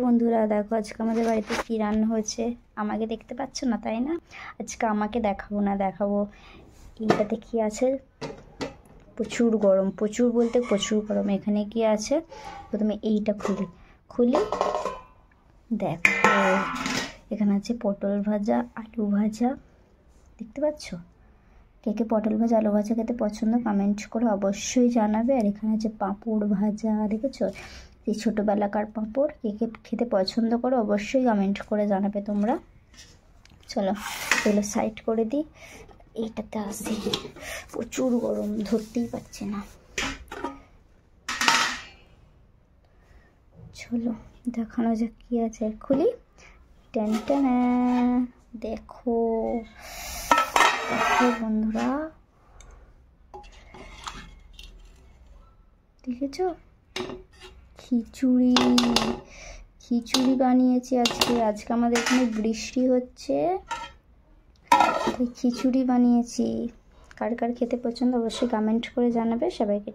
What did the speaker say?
বন্ধুরা দেখো আজকে আমাদের বাড়িতে কি রান্না হয়েছে। আমাকে দেখতে পাচ্ছ না তাই না? আজকে আমাকে দেখাবো না, দেখাবো এইটাতে কি আছে। প্রচুর গরম, প্রচুর বলতে প্রচুর গরম। এখানে কি আছে প্রথমে এইটা খুলি দেখো, এখানে আছে পটল ভাজা, আলু ভাজা। দেখতে পাচ্ছ? কে কে পটল ভাজা আলু ভাজা খেতে পছন্দ কমেন্ট করে অবশ্যই জানাবে। আর এখানে আছে পাঁপড় ভাজা, দেখেছো এই ছোটোবেলাকার পাঁপড়। কে কে খেতে পছন্দ করো অবশ্যই কমেন্ট করে জানাবে তোমরা। চলো এগুলো সাইড করে দিই, এইটাতে আসি। প্রচুর গরম, ধরতেই পারছি না। চলো দেখানো যাক কি আছে। খুলি, টেন টেন। দেখো দেখো বন্ধুরা, দেখেছো? খিচুড়ি বানিয়েছি আজকে আমাদের এখানে বৃষ্টি হচ্ছে, তাই খিচুড়ি বানিয়েছি। কার কার খেতে পছন্দ অবশ্যই কমেন্ট করে জানাবে। সবাইকে